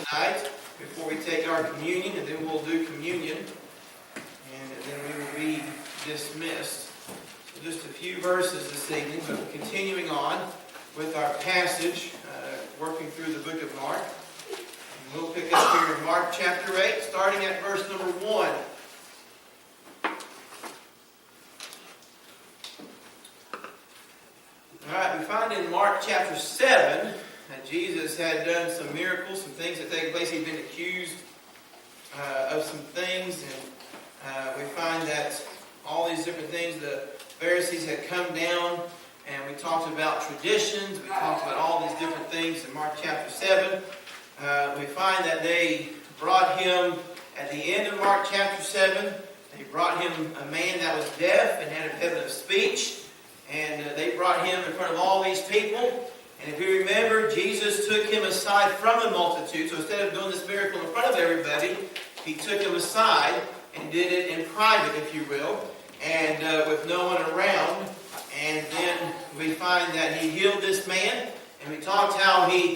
tonight before we take our communion, and then we'll do communion, and then we will be dismissed. So just a few verses this evening, but continuing on with our passage, working through the book of Mark. And we'll pick up here in Mark chapter 8, starting at verse number 1. Alright, we find in Mark chapter 7 that Jesus had done some miracles, some things that take place. He'd been accused of some things, and we find that all these different things, the Pharisees had come down, and we talked about traditions, we talked about all these different things in Mark chapter 7. We find that they brought him, at the end of Mark chapter 7, they brought him a man that was deaf and had a impediment of speech. And they brought him in front of all these people. And if you remember, Jesus took him aside from the multitude. So instead of doing this miracle in front of everybody, he took him aside and did it in private, if you will, and with no one around. And then we find that he healed this man. And we talked how he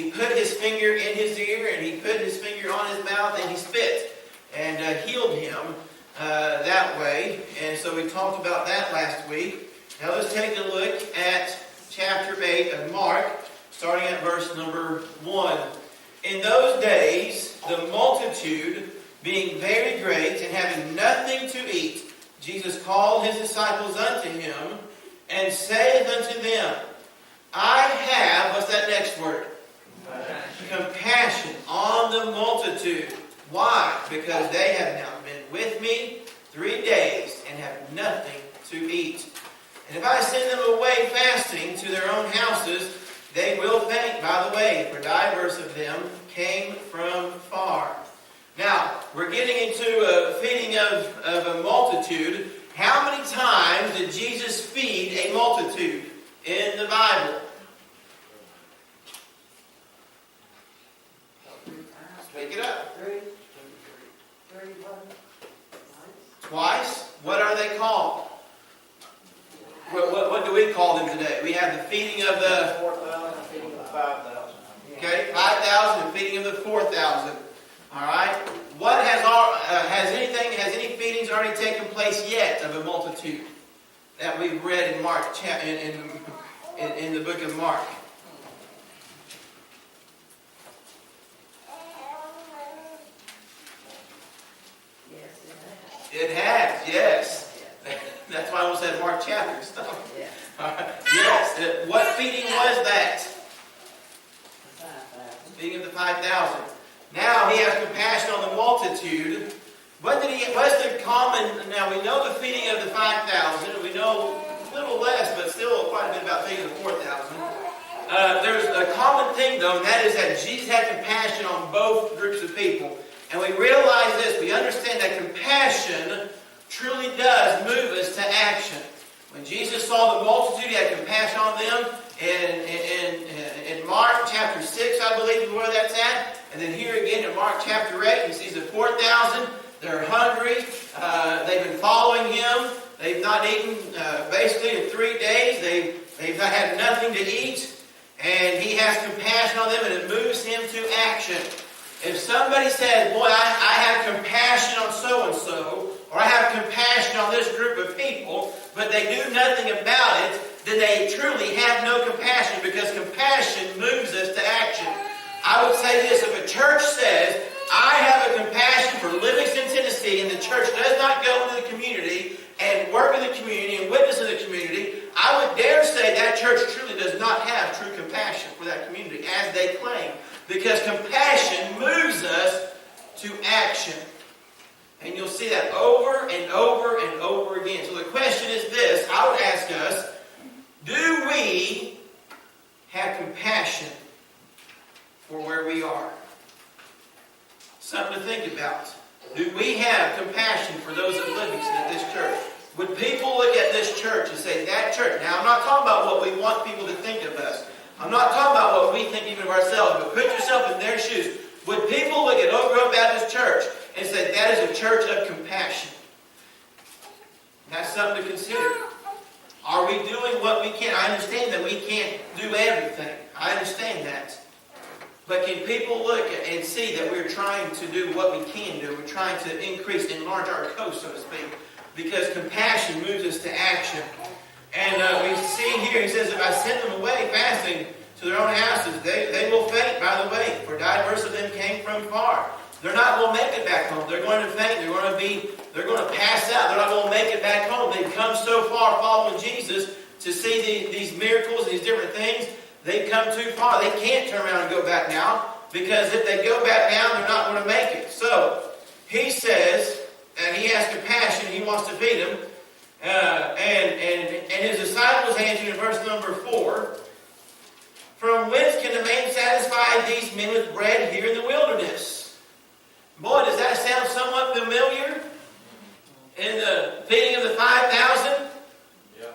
put his finger in his ear, and he put his finger on his mouth, and he spit and healed him that way. And so we talked about that last week. Now let's take a look at chapter 8 of Mark, starting at verse number 1. In those days, the multitude being very great and having nothing to eat, Jesus called his disciples unto him and saith unto them, I have, what's that next word? Compassion on the multitude. Why? Because they have now been with me 3 days and have nothing to eat. And if I send them away fasting to their own houses, they will faint by the way, for divers of them came from far. Now, we're getting into a feeding of a multitude. How many times did Jesus feed a multitude in the Bible? Speak it up. Twice. What are they called? What do we call them today? We have the feeding of the 4,000 and feeding of the 5,000. Okay, 5,000 and feeding of the 4,000. All right. What has any feedings already taken place yet of a multitude that we've read in Mark in the book of Mark? It has, yes. That's why I almost said Mark chapter stuff. Yeah. Yes. What feeding was that? 5,000. Feeding of the 5,000. Now he has compassion on the multitude. What's the common? Now we know the feeding of the 5,000. We know a little less, but still quite a bit about feeding the 4,000. There's a common thing though, and that is that Jesus had compassion on both groups of people. And we realize this. We understand that compassion truly does move us to action. When Jesus saw the multitude, he had compassion on them. In Mark chapter 6, I believe is where that's at. And then here again in Mark chapter 8, he sees the 4,000. They're hungry. They've been following him. They've not eaten basically in 3 days. They've not had nothing to eat. And he has compassion on them, and it moves him to action. If somebody says, boy, I have compassion on so-and-so, or I have compassion on this group of people, but they do nothing about it, then they truly have no compassion, because compassion moves us to action. I would say this, if a church says, I have a compassion for Livingston, Tennessee, and the church does not go into the community and work in the community and witness in the community, I would dare say that church truly does not have true compassion for that community, as they claim. Because compassion moves us to action. And you'll see that over and over and over again. So the question is this. I would ask us, do we have compassion for where we are? Something to think about. Do we have compassion for those at Livingston at this church? Would people look at this church and say, that church? Now, I'm not talking about what we want people to think of us. I'm not talking about what we think even of ourselves, but put yourself in their shoes. Would people look at Oak Grove Baptist Church and say, that is a church of compassion? That's something to consider. Are we doing what we can? I understand that we can't do everything. I understand that. But can people look and see that we're trying to do what we can do? We're trying to increase, enlarge our coast, so to speak. Because compassion moves us to action. And we see here, he says, if I send them away fasting to their own houses, they will faint by the way, for diverse of them came from far. They're not going to make it back home. They're going to faint. They're going to pass out. They're not going to make it back home. They've come so far following Jesus to see these miracles, these different things. They've come too far. They can't turn around and go back now, because if they go back now, they're not going to make it. So he says, and he has compassion. He wants to feed them. And his disciples answered in verse number 4, from whence can a man satisfy these men with bread here in the wilderness? Boy, does that sound somewhat familiar in the feeding of the 5,000? Yeah.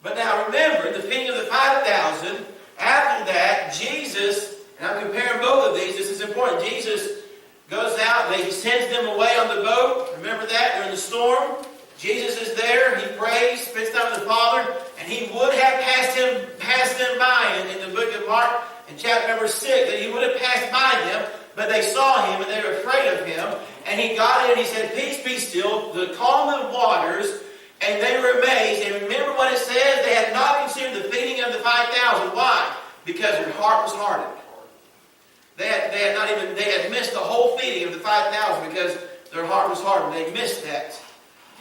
But now remember, the feeding of the 5,000, after that, Jesus, and I'm comparing both of these, this is important, Jesus goes out and he sends them away on the boat. Remember that? During the storm. Jesus is there, he prays, spends time with the Father, and he would have passed them by in the book of Mark, in chapter number 6, that he would have passed by them, but they saw him and they were afraid of him, and he got in and he said, peace, be still, the calm of the waters, and they were amazed. And remember what it says, they had not considered the feeding of the 5,000. Why? Because their heart was hardened. They had missed the whole feeding of the 5,000 because their heart was hardened. They missed that.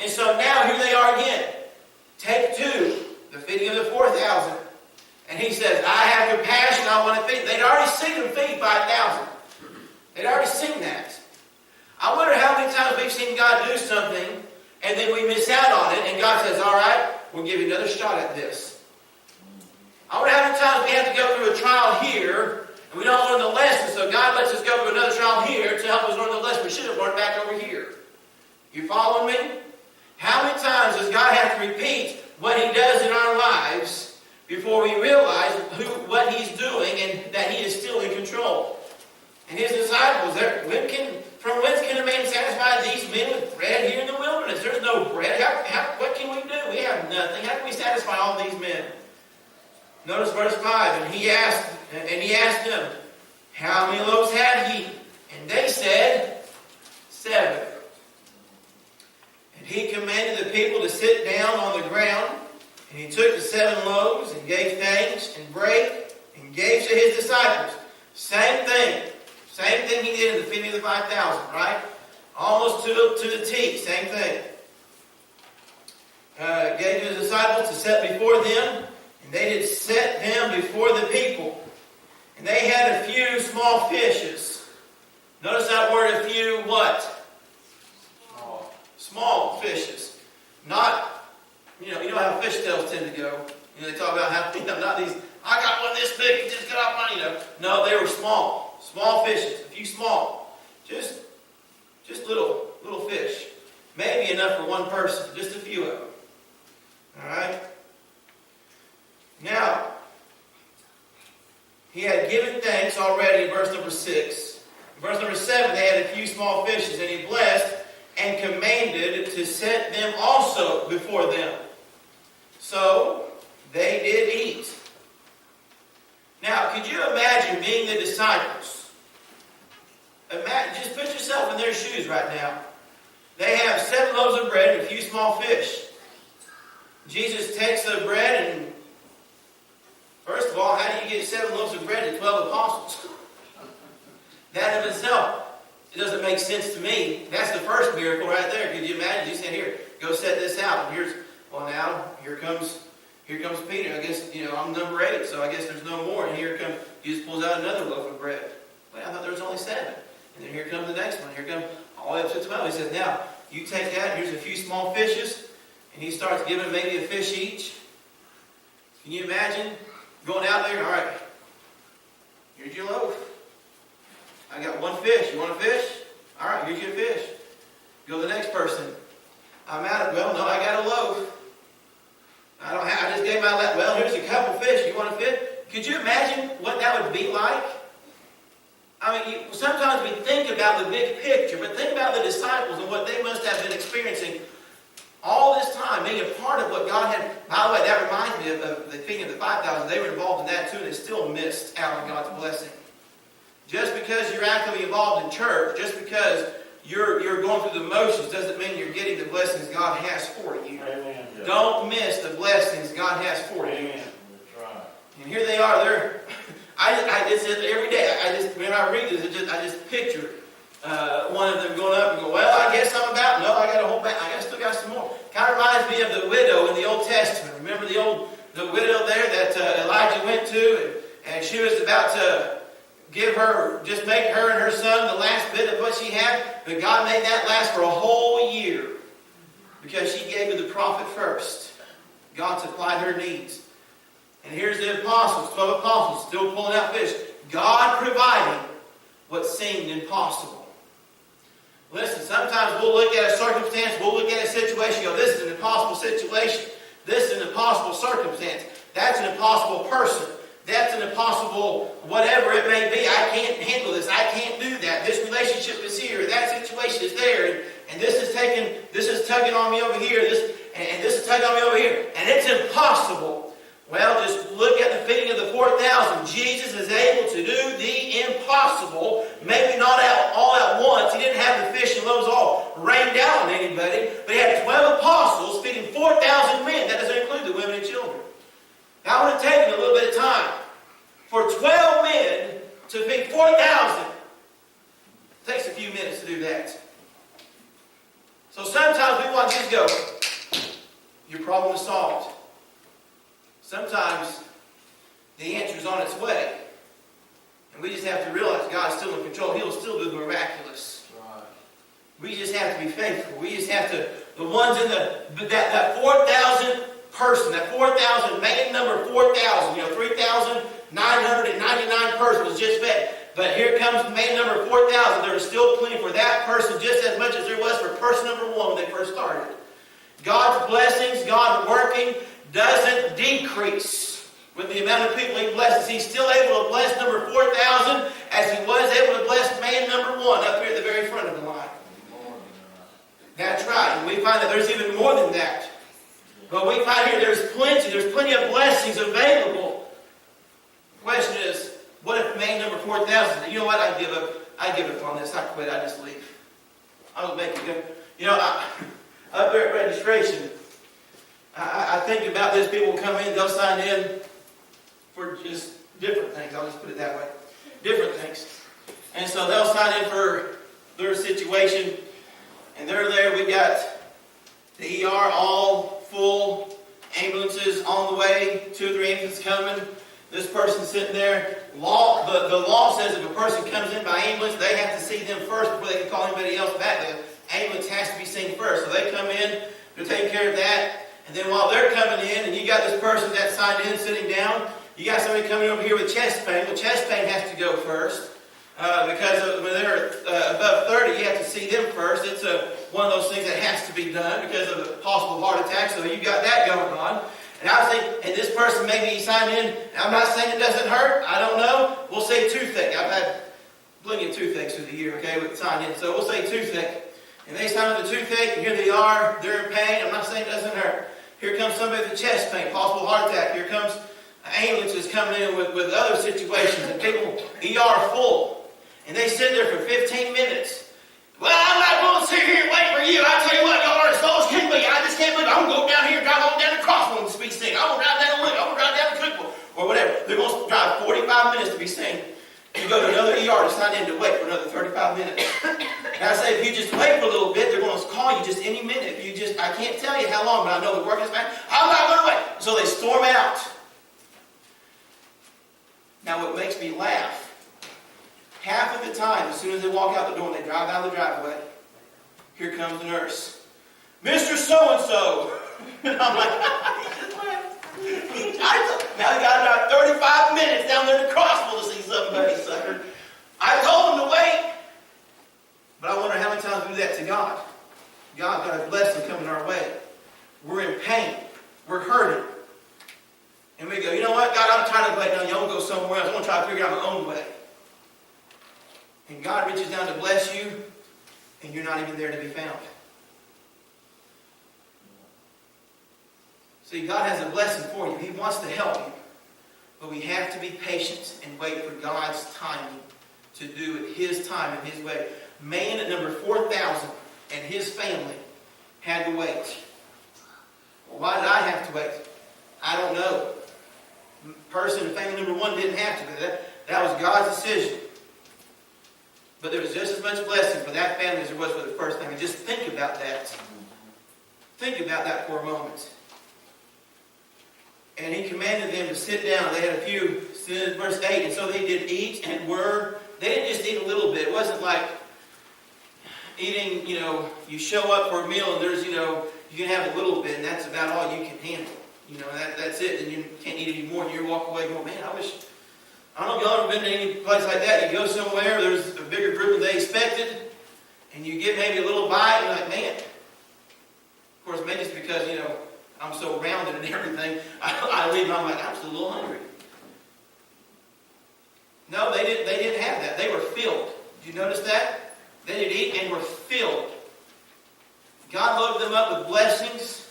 And so now here they are again. Take 2, the feeding of the 4,000. And he says, I have compassion, I want to feed. They'd already seen them feed 5,000. They'd already seen that. I wonder how many times we've seen God do something and then we miss out on it, and God says, all right, we'll give you another shot at this. I wonder how many times we have to go through a trial here and we don't learn the lesson, so God lets us go through another trial here to help us learn the lesson we should have learned back over here. You following me? How many times does God have to repeat what He does in our lives before we realize what He's doing and that He is still in control? And His disciples, from whence can a man satisfy these men with bread here in the wilderness? There's no bread. What can we do? We have nothing. How can we satisfy all these men? Notice verse 5. And he asked them, how many loaves had ye? And they said, 7. And he commanded the people to sit down on the ground. And he took the 7 loaves and gave thanks and brake and gave to his disciples. Same thing. Same thing he did in the feeding of the 5,000, right? Almost to the T. Same thing. Gave to his disciples to set before them. And they did set them before the people. And they had a few small fishes. Notice that word, a few what? Small fishes. Not, you know how fish tails tend to go. They talk about how, not these, I got one this big, and just got off mine, No, they were small. Small fishes. A few small. Just little fish. Maybe enough for one person. Just a few of them. Alright? Now, he had given thanks already in verse number 6. In verse number 7, they had a few small fishes, and he blessed and commanded to set them also before them. So, they did eat. Now, could you imagine being the disciples? Just put yourself in their shoes right now. They have 7 loaves of bread and a few small fish. Jesus takes the bread and, first of all, how do you get 7 loaves of bread and 12 apostles? That in itself, it doesn't make sense to me. That's the first miracle right there. Could you imagine? You said, here, go set this out. And here comes Peter. I guess, I'm number 8, so I guess there's no more. And here comes, Jesus pulls out another loaf of bread. Well, I thought there was only 7. And then here comes the next one. Here comes all the way up to 12. He says, now, you take that, here's a few small fishes. And he starts giving maybe a fish each. Can you imagine going out there? All right, here's your loaf. I got 1 fish. You want a fish? All right, here's your fish. Go to the next person. I'm out of, well, no, I got a loaf. I just gave my lap. Well, here's a couple fish. You want a fish? Could you imagine what that would be like? Sometimes we think about the big picture, but think about the disciples and what they must have been experiencing all this time, being a part of what God had. By the way, that reminds me of the feeding of the 5,000. They were involved in that too, and they still missed out on God's blessing. Just because you're actively involved in church, just because you're going through the motions, doesn't mean you're getting the blessings God has for you. Amen. Don't miss the blessings God has for you. Amen. That's right. And here they are. It's just every day. When I read this, I just picture one of them going up and go, well, I guess I'm about. No, I got a whole back. I still got some more. Kind of reminds me of the widow in the Old Testament. Remember the widow there that Elijah went to, and she was about to make her and her son the last bit of what she had, but God made that last for a whole year because she gave to the prophet first. God supplied her needs. And here's the apostles, 12 apostles, still pulling out fish. God providing what seemed impossible. Listen, sometimes we'll look at a circumstance, we'll look at a situation, go, this is an impossible situation. This is an impossible circumstance. That's an impossible person. That's an impossible whatever it may be. I can't handle this. I can't do that. This relationship is here. That situation is there. And this is tugging on me over here. This is tugging on me over here. And it's impossible. Well, just look at the feeding of the 4,000. Jesus is able to do the impossible. Maybe not all at once. He didn't have the fish and loaves all rain down on anybody. But he had 12 apostles feeding 4,000 men. That doesn't include the women and children. That would have taken a little bit of time. For 12 men to feed 4,000. It takes a few minutes to do that. So sometimes we want to just go, your problem is solved. Sometimes the answer is on its way. And we just have to realize God's still in control. He'll still do the miraculous. Right. We just have to be faithful. We just have to, the ones in that 4,000 person, that 4,000, main number 4,000, 3,999 persons was just fed. But here comes the main number 4,000. There was still plenty for that person just as much as there was for person number 1 when they first started. God's blessings, God working, doesn't decrease with the amount of people He blesses. He's still able to bless number 4,000 as He was able to bless man number 1 up here at the very front of the line. That's right. And we find that there's even more than that. But we find here there's plenty of blessings available. The question is, what if man number 4,000? You know what? I give up on this. I quit. I just leave. I don't make it good. Up there at registration, I think about this. People will come in, they'll sign in for just different things. I'll just put it that way. Different things. And so they'll sign in for their situation, and they're there. We got the ER all full, ambulances on the way, 2 or 3 ambulances coming. This person sitting there. The law says if a person comes in by ambulance, they have to see them first before they can call anybody else back. The ambulance has to be seen first. So they come in, they're taking care of that. And then while they're coming in, and you got this person that's signed in sitting down, you got somebody coming over here with chest pain. Well, chest pain has to go first. Because when they're above 30, you have to see them first. It's one of those things that has to be done because of a possible heart attack. So you've got that going on. And I was thinking, and this person maybe signed in. I'm not saying it doesn't hurt. I don't know. We'll say toothache. I've had plenty of toothaches through the year, okay, with signed in. So we'll say toothache. And they sign with the toothache, and here they are. They're in pain. I'm not saying it doesn't hurt. Here comes somebody with chest pain, possible heart attack. Here comes ambulances coming in with other situations, and people, ER full. And they sit there for 15 minutes. Well, I'm not going to sit here and wait for you. I tell you what, y'all are as slow as can be. I just can't believe it. I'm going to go down here and drive on down to Crossville to be seen. I'm going to drive down to Luke. I'm going to drive down to Cookville. Or whatever. They're going to drive 45 minutes to be seen. You go to another ER to sign in to wait for another 35 minutes. And I say, if you just wait for a little bit, they're going to call you just any minute. If you just, I can't tell you how long, but I know the work is back. I'm not going to wait. So they storm out. Now, what makes me laugh, half of the time, as soon as they walk out the door and they drive down the driveway, here comes the nurse. Mr. So-and-so. And I'm like, now they got about 35 minutes down there to Crossville to see somebody, sucker. I told them to wait. But I wonder how many times we do that to God. God's got a blessing coming our way. We're in pain. We're hurting. And we go, you know what, God, I'm tired of waiting on you. I want to go somewhere else. I want to try to figure out my own way. And God reaches down to bless you, and you're not even there to be found. See, God has a blessing for you. He wants to help you. But we have to be patient and wait for God's timing to do it His time and His way. Man at number 4,000 and his family had to wait. Well, why did I have to wait? I don't know. Person, family number 1 didn't have to. That was God's decision. But there was just as much blessing for that family as there was for the first family. Just think about that. Think about that for a moment. And He commanded them to sit down. They had a few, verse 8, and so they did eat and were, they didn't just eat a little bit. It wasn't like eating, you show up for a meal and there's, you can have a little bit and that's about all you can handle. That's it. And you can't eat any more and you walk away going, man, I don't know if y'all ever been to any place like that. You go somewhere, there's a bigger group than they expected, and you get maybe a little bite, and you're like, man. Of course, maybe it's because, I'm so rounded and everything. I leave and I'm like, I'm still a little hungry. No, they didn't have that. They were filled. Did you notice that? They did eat and were filled. God loaded them up with blessings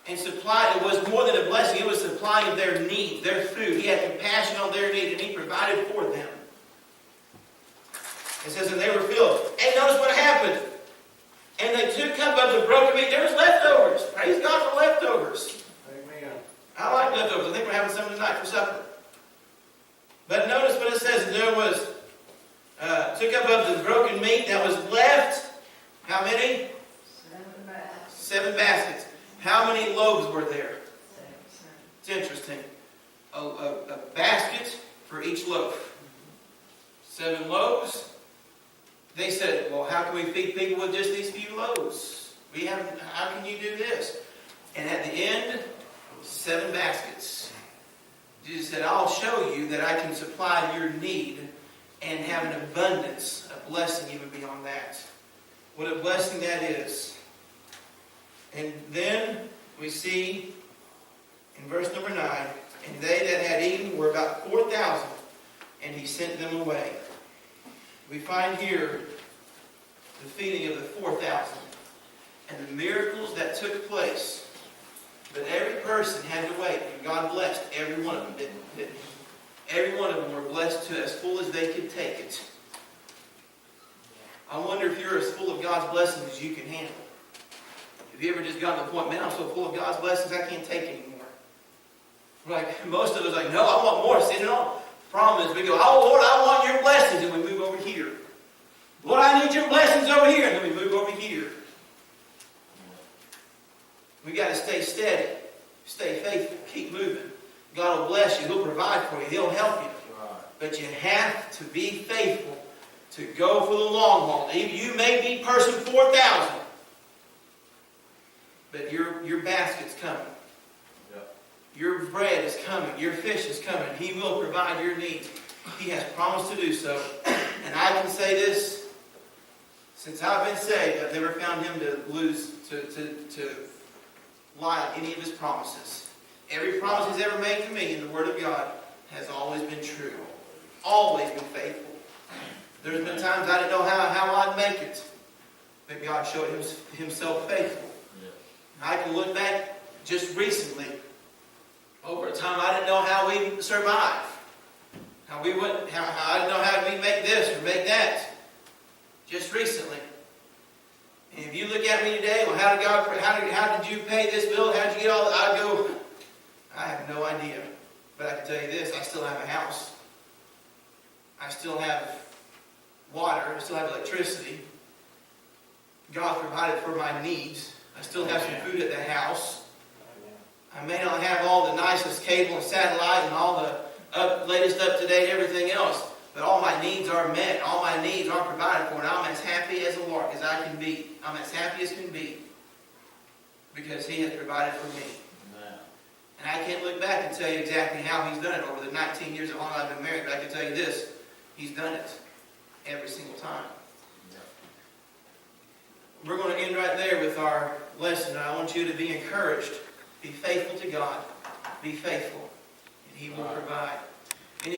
and supplied. It was more than a blessing. It was supplying their need, their food. He had compassion on their need, and He provided for them. It says, and they were filled. And notice what happened. And they took up of the broken meat. There was leftovers. Praise God for leftovers. Amen. I like leftovers. I think we're having some tonight for supper. But notice what it says. There was, took up of the broken meat that was left. How many? 7 baskets. How many loaves were there? 7. It's interesting. A basket for each loaf. 7 loaves. They said, well, how can we feed people with just these few loaves? How can you do this? And at the end, 7 baskets. Jesus said, I'll show you that I can supply your need and have an abundance, a blessing even beyond that. What a blessing that is. And then we see in verse number 9, and they that had eaten were about 4,000, and He sent them away. We find here the feeding of the 4,000 and the miracles that took place. But every person had to wait, and God blessed every one of them, didn't He? Every one of them were blessed to as full as they could take it. I wonder if you're as full of God's blessings as you can handle. Have you ever just gotten to the point, man, I'm so full of God's blessings, I can't take anymore? Like, most of us are like, no, I want more. See, the problem is we go, oh, Lord, I want your blessings, and we move over here. Lord, I need your blessings over here, and then we move over here. We got to stay steady, stay faithful, keep moving. God will bless you. He'll provide for you. He'll help you. But you have to be faithful to go for the long haul. You may be person 4,000, but your basket's coming. Your bread is coming. Your fish is coming. He will provide your needs. He has promised to do so. And I can say this, since I've been saved, I've never found Him to lie on any of His promises. Every promise He's ever made to me in the Word of God has always been true. Always been faithful. There's been times I didn't know how I'd make it. But God showed Himself faithful. I can look back just recently over a time I didn't know how we survive. How I didn't know how we make this or make that. Just recently. And if you look at me today, well, how did you pay this bill? How did you get all that? I go, I have no idea. But I can tell you this, I still have a house. I still have water. I still have electricity. God provided for my needs. I still have some food at the house. I may not have all the nicest cable and satellite and all the latest up-to-date everything else, but all my needs are met. All my needs are provided for, and I'm as happy as a lark as I can be. I'm as happy as can be because He has provided for me. And I can't look back and tell you exactly how He's done it over the 19 years of how long I've been married, but I can tell you this, He's done it every single time. We're going to end right there with our lesson. I want you to be encouraged. Be faithful to God. Be faithful. And He will provide.